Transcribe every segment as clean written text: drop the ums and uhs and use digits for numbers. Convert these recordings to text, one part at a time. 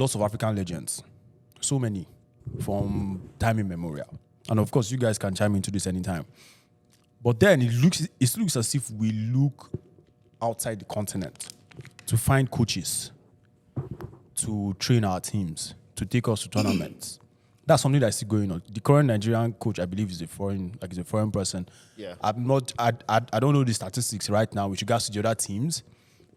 lots of African legends, so many, from time immemorial. And of course, you guys can chime into this anytime. But then it looks as if we look outside the continent to find coaches to train our teams, to take us to tournaments. That's something that's still going on. The current Nigerian coach, I believe, is a foreign person. Yeah. I don't know the statistics right now with regards to the other teams,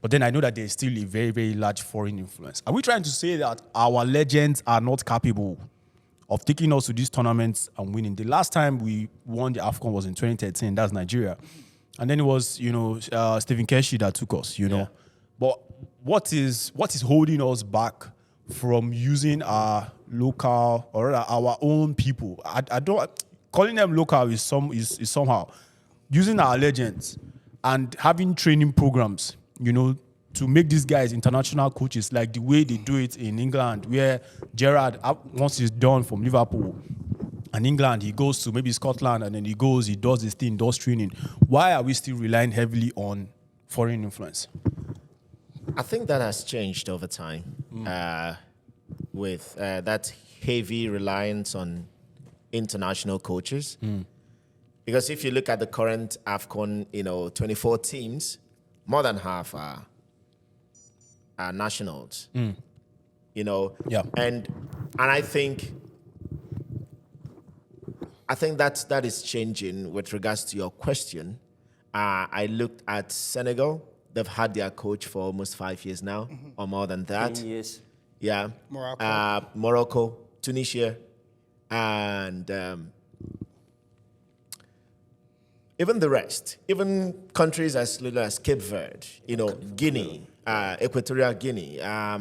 but then I know that there's still a very, very large foreign influence. Are we trying to say that our legends are not capable of taking us to these tournaments and winning? The last time we won the AFCON was in 2013. That's Nigeria. And then it was, Stephen Keshi that took us, Yeah. But what is holding us back from using our local or rather our own people? I don't calling them local is somehow using our legends and having training programs, to make these guys international coaches like the way they do it in England, where Gerrard, once he's done from Liverpool and England, he goes to maybe Scotland and then he does his thing, does training. Why are we still relying heavily on foreign influence? I think that has changed over time with that heavy reliance on international coaches. Because if you look at the current AFCON, 24 teams, more than half are nationals. Yeah. And I think that is changing with regards to your question. I looked at Senegal. They've had their coach for almost 5 years now, or more than that. 10 years. Yeah. Morocco. Morocco, Tunisia, and even the rest. Even countries as little as Cape Verde, Guinea, Equatorial Guinea, I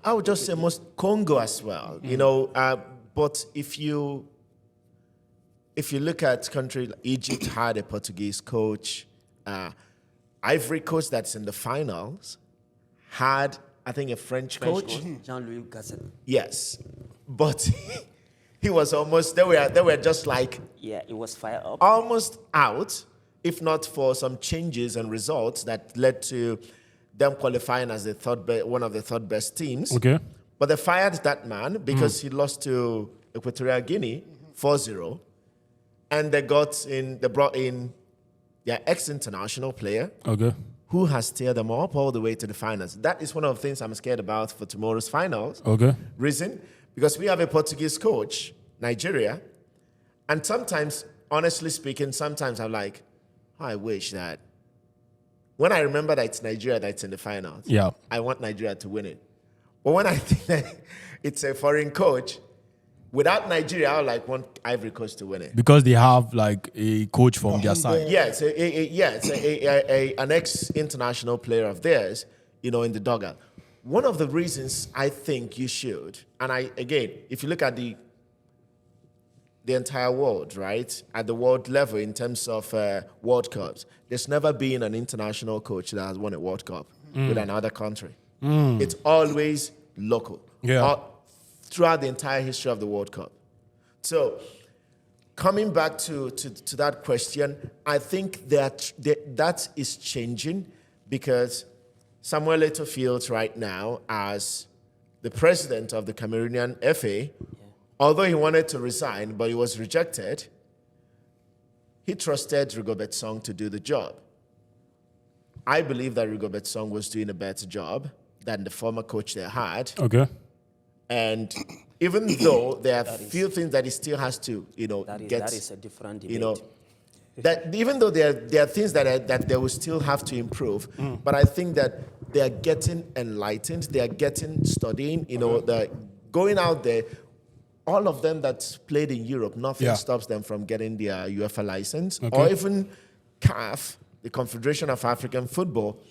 would just say most Congo as well. But if you look at countries, Egypt had a Portuguese coach. Ivory Coast, that's in the finals, had, I think, a French coach. Jean-Louis Gasset. Yes, but he was almost. They were just like Yeah, it was fired up. almost out, if not for some changes and results that led to them qualifying as one of the third best teams. Okay. But they fired that man because he lost to Equatorial Guinea 4-0. And they brought in their ex-international player Okay. who has steered them up all the way to the finals. That is one of the things I'm scared about for tomorrow's finals. Okay. Reason? Because we have a Portuguese coach, Nigeria, and sometimes, honestly speaking, sometimes I'm like, I wish that when I remember that it's Nigeria that's in the finals, Yeah. I want Nigeria to win it. But when I think that it's a foreign coach, without Nigeria, I would want Ivory Coast to win it. Because they have like a coach from their side. Yeah, it's an ex-international player of theirs, in the dugout. One of the reasons I think you should, and if you look at the entire world, right, at the world level in terms of World Cups, there's never been an international coach that has won a World Cup with another country. It's always local. Yeah. Throughout the entire history of the World Cup. So, coming back to that question, I think that is changing because Samuel Eto'o feels right now as the president of the Cameroonian FA, although he wanted to resign, but he was rejected, he trusted Rigobert Song to do the job. I believe that Rigobert Song was doing a better job than the former coach they had. Okay. And even though there are few things that he still has to, That is a different debate. that even though there are things that they will still have to improve, but I think that they are getting enlightened, they are getting studying, the going out there. All of them that played in Europe, nothing stops them from getting their UEFA license, or even CAF, the Confederation of African Football,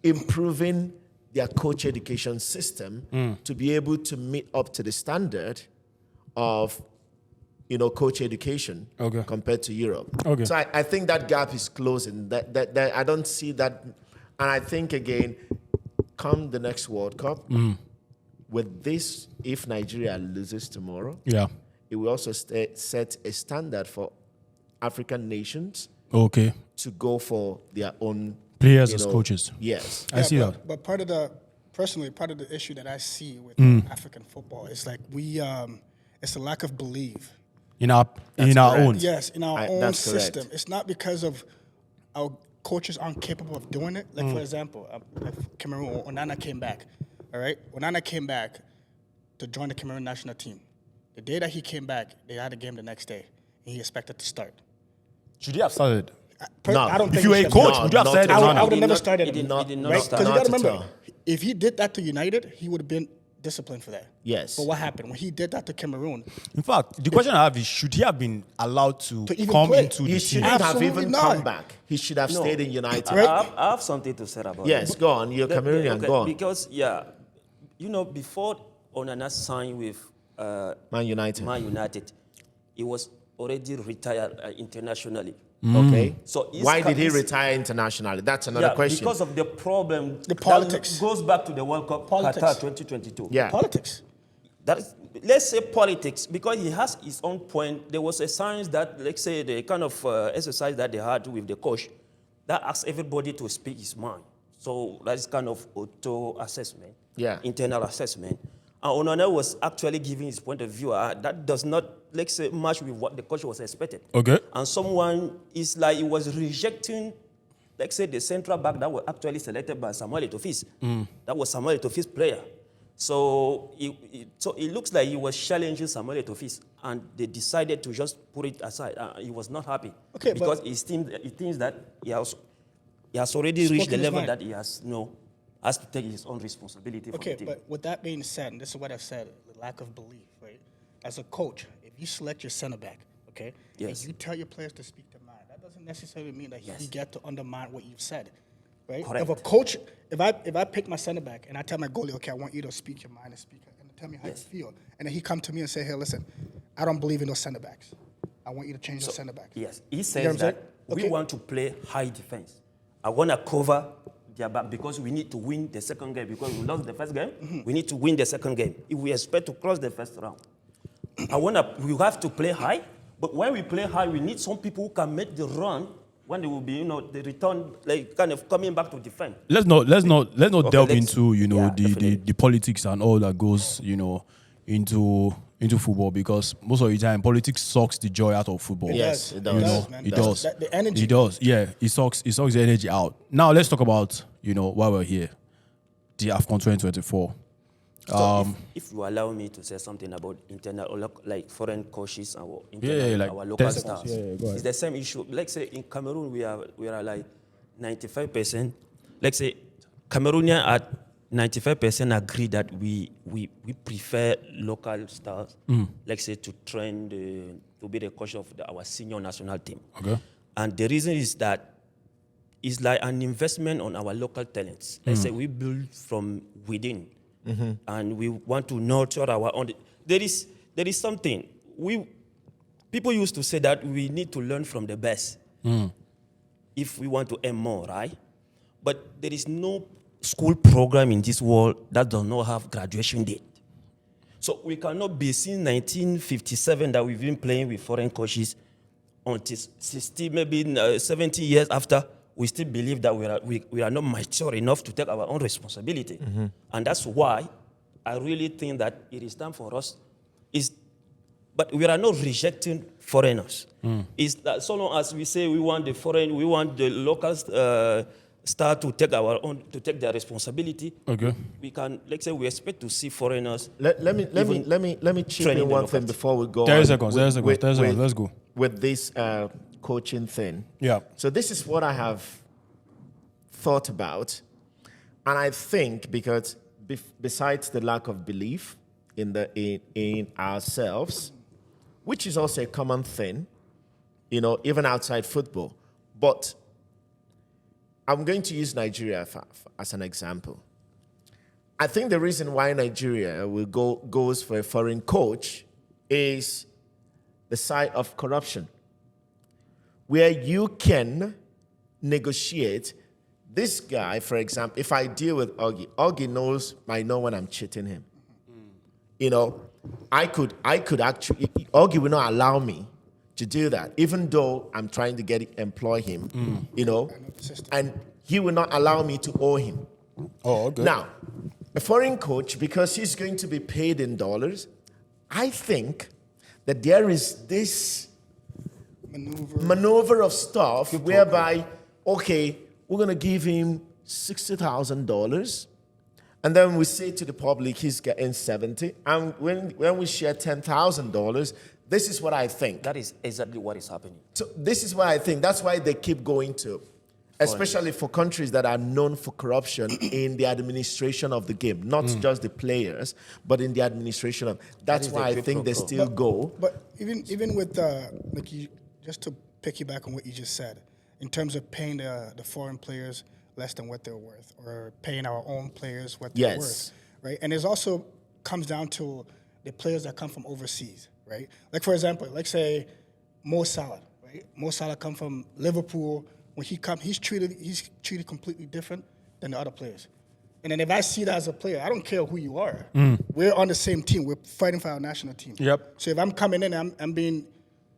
improving their coach education system to be able to meet up to the standard of, coach education compared to Europe. Okay. So I think that gap is closing. That I don't see that, and I think again, come the next World Cup, with this, if Nigeria loses tomorrow, it will also set a standard for African nations Okay. to go for their own Players as coaches. Yes. I see that. But part of the issue that I see with African football is like it's a lack of belief. In our correct. own. Yes, in our own that's correct. system. It's not because of our coaches aren't capable of doing it. Like for example, if Cameroon Onana came back, all right. Onana came back to join the Cameroon national team. The day that he came back, they had a game the next day, and he expected to start. Should he have started? No. I don't If think you were he a should coach, have would you have not started at all. I would Onana? have never started him. He did not Right? start. Because you got to Not at remember, all. if he did that to United, he would have been disciplined for that. Yes. But what happened when he did that to Cameroon? In fact, the question I have is, should he have been allowed to even come play? into He the team? shouldn't have Absolutely even not. come back. He should have stayed in United. I have something to say about Yes, it. go on. You're Cameroonian. Okay, Go on. Because, before Onana signed with Man United. Man United, he was already retired internationally. Okay. So why did he retire internationally? That's another question. Because of the problem. The politics. That goes back to the World Cup Politics. Qatar 2022. Yeah. Politics. That is, let's say politics, because he has his own point. There was a science that, let's say, the kind of exercise that they had with the coach that asked everybody to speak his mind. So that's kind of auto-assessment, internal assessment. And Onana was actually giving his point of view. That does not, let's say, match with what the coach was expected. Okay. And someone is like, he was rejecting, let's say, the central back that was actually selected by Samuel Eto'o. That was Samuel Eto'o's player. So it looks like he was challenging Samuel Eto'o, and they decided to just put it aside. He was not happy because he thinks that he has already reached the level that he has to take his own responsibility for the team. But with that being said, and this is what I've said, the lack of belief, right? As a coach, if you select your center back, okay, and you tell your players to speak their mind, that doesn't necessarily mean that he get to undermine what you've said. Right? Correct. If a coach, if I pick my center back and I tell my goalie, okay, I want you to speak your mind and tell me how you feel, and then he come to me and say, hey, listen, I don't believe in those center backs. I want you to change those center backs. Yes, he says that we want to play high defense. I want to cover their back because we need to win the second game. Because we lost the first game, we need to win the second game. If we expect to cross the first round, we have to play high. But when we play high, we need some people who can make the run when they will be, the return, like kind of coming back to defend. Let's not delve into definitely. the politics and all that goes into football, because most of the time politics sucks the joy out of football. Yes, it does. Man. It does. The energy. It does. Yeah, it sucks the energy out. Now let's talk about why we're here, the AFCON 2024. So if you allow me to say something about internal, like foreign coaches and our local stars, it's the same issue. Let's say in Cameroon we are like 95%. Let's say Cameroonian at 95% agree that we prefer local stars. Let's say to train to be the coach of our senior national team. Okay. And the reason is that it's like an investment on our local talents. Let's say we build from within. And we want to nurture our own. There is something. People used to say that we need to learn from the best if we want to earn more, right? But there is no school program in this world that does not have graduation date. So we cannot be since 1957 that we've been playing with foreign coaches until 60, maybe 70 years after. We still believe that we are not mature enough to take our own responsibility. And that's why I really think that it is time for us. But we are not rejecting foreigners. It's that so long as we say we want the local star to take their responsibility. Okay. We can, let's say, we expect to see foreigners. Let me chip in one thing before we go. 30 seconds. Let's go. With this coaching thing. Yeah. So this is what I have thought about, and I think because besides the lack of belief in ourselves, which is also a common thing, even outside football, but I'm going to use Nigeria as an example. I think the reason why Nigeria goes for a foreign coach is the side of corruption, where you can negotiate. This guy, for example, if I deal with Augie I know when I'm cheating him. I could actually, Augie will not allow me to do that, even though I'm trying to employ him, and he will not allow me to owe him. Oh, okay. Now, a foreign coach, because he's going to be paid in dollars, I think that there is this maneuver of stuff whereby, okay, we're going to give him $60,000, and then we say to the public he's getting 70, and when we share $10,000, this is what I think. That is exactly what is happening. So this is what I think. That's why they keep going to, especially for countries that are known for corruption in the administration of the game, not just the players, but in the administration of. That's is why the I think they quid pro still go. But even with like you, just to piggyback on what you just said, in terms of paying the foreign players less than what they're worth, or paying our own players what they're worth, right? And there's also comes down to the players that come from overseas, right? Like for example, like say Mo Salah, right? Mo Salah come from Liverpool. When he come, he's treated completely different than the other players. And then if I see that as a player, I don't care who you are. We're on the same team. We're fighting for our national team. Yep. So if I'm coming in and I'm being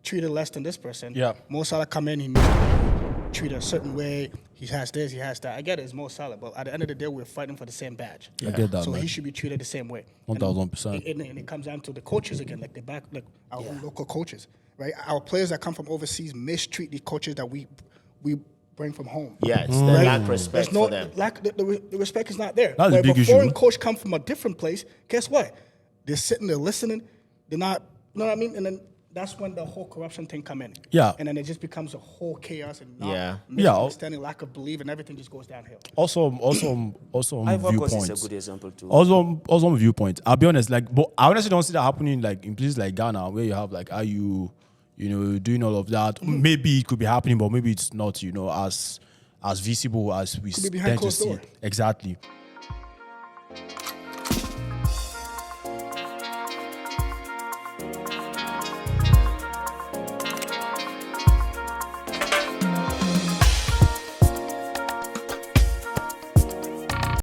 treated less than this person, Yeah. Mo Salah come in, he needs to be treated a certain way. He has this, he has that. I get it, it's Mo Salah, but at the end of the day, we're fighting for the same badge. I get that, So man. he should be treated the same way. 1000%. And it comes down to the coaches again, like our own local coaches, right? Our players that come from overseas mistreat the coaches that we bring from home. Yeah, it's the lack respect There's no for them. the respect is not there. That's a But big if a issue. foreign coach come from a different place, guess what? They're sitting there listening. They're not, you know what I mean? And then that's when the whole corruption thing come in. Yeah. And then it just becomes a whole chaos and Yeah. misunderstanding, lack of belief, and everything just goes downhill. Also Ivory Coast is viewpoints. a good example too. Also on viewpoint. I'll be honest, like, but I honestly don't see that happening like in places like Ghana where you have like, are you know, doing all of that? Maybe it could be happening, but maybe it's not, you know, as visible as we be behind tend to closed see. door. Exactly.